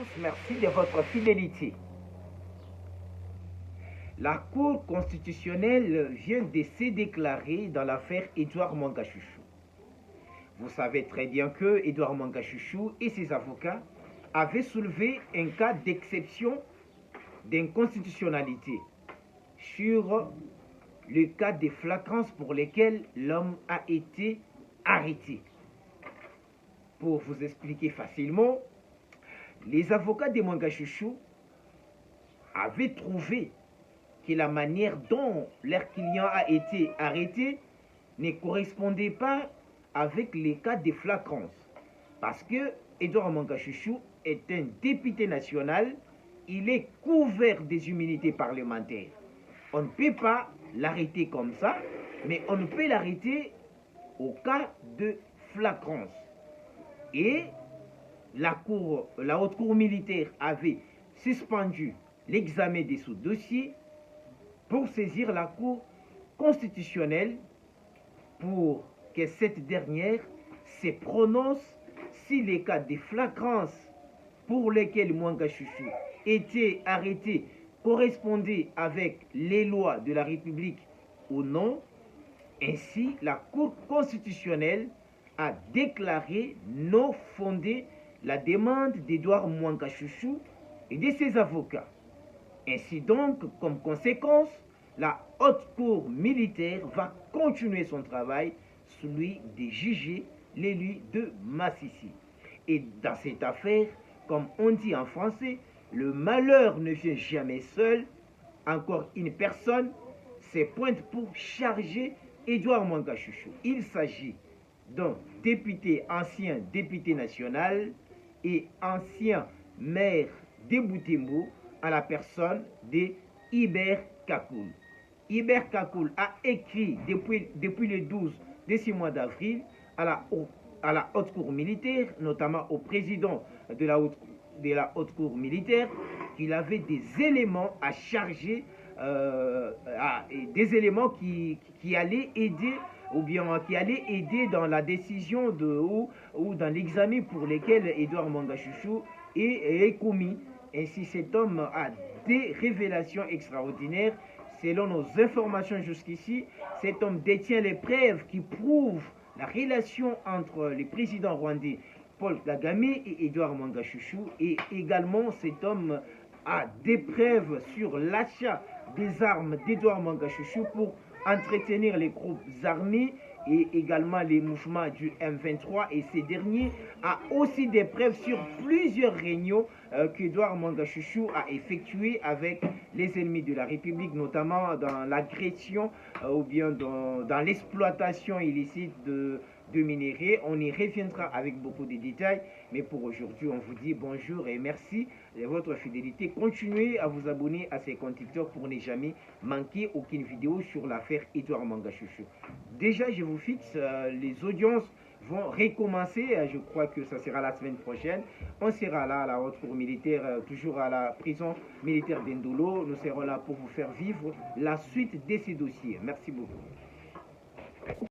tous, merci de votre fidélité. La Cour constitutionnelle vient de se déclarer dans l'affaire Edouard Mangachouchou. Vous savez très bien que Edouard Mangachouchou et ses avocats avaient soulevé un cas d'exception d'inconstitutionnalité sur le cas de flagrance pour lesquels l'homme a été arrêté. Pour vous expliquer facilement, les avocats de Mangachouchou avaient trouvé que la manière dont leur client a été arrêté ne correspondait pas avec les cas de flagrance. Parce que Edouard Mangachouchou est un député national, il est couvert des immunités parlementaires. On ne peut pas l'arrêter comme ça, mais on ne peut l'arrêter au cas de flagrance. Et la haute cour militaire avait suspendu l'examen de ce dossier pour saisir la Cour constitutionnelle pour que cette dernière se prononce si les cas de flagrance pour lesquels Mangachouchou était arrêté correspondaient avec les lois de la République ou non. Ainsi, la Cour constitutionnelle a déclaré non fondée la demande d'Edouard Mangachouchou et de ses avocats. Ainsi donc, comme conséquence, la haute cour militaire va continuer son travail, celui de juger l'élu de Massissi. Et dans cette affaire, comme on dit en français, le malheur ne vient jamais seul. Encore une personne se pointe pour charger Edouard Mangachouchou. Il s'agit d'un député, ancien député national et ancien maire de Boutembo, à la personne de Iber Kakoul. Iber Kakoul a écrit depuis le 12 de ce mois d'avril à la haute cour militaire, notamment au président de la haute cour militaire, qu'il avait des éléments à charger, des éléments qui allaient aider ou bien qui allaient aider dans la décision ou dans l'examen pour lesquels Edouard Mangachouchou est commis. Ainsi, cet homme a des révélations extraordinaires. Selon nos informations jusqu'ici, cet homme détient les preuves qui prouvent la relation entre le président rwandais Paul Kagame et Edouard Mangachouchou. Et également, cet homme a des preuves sur l'achat des armes d'Edouard Mangachouchou pour entretenir les groupes armés et également les mouvements du M23. Et ces derniers a aussi des preuves sur plusieurs réunions qu'Edouard Mangachouchou a effectuées avec les ennemis de la République, notamment dans l'agression ou bien dans l'exploitation illicite de minerais. On y reviendra avec beaucoup de détails, mais pour aujourd'hui, on vous dit bonjour et merci de votre fidélité. Continuez à vous abonner à ces comptes TikTok pour ne jamais manquer aucune vidéo sur l'affaire Edouard Mangachouchou. Déjà, je vous fixe, les audiences vont recommencer. Je crois que ça sera la semaine prochaine. On sera là à la haute cour militaire, toujours à la prison militaire d'Indolo. Nous serons là pour vous faire vivre la suite de ces dossiers. Merci beaucoup.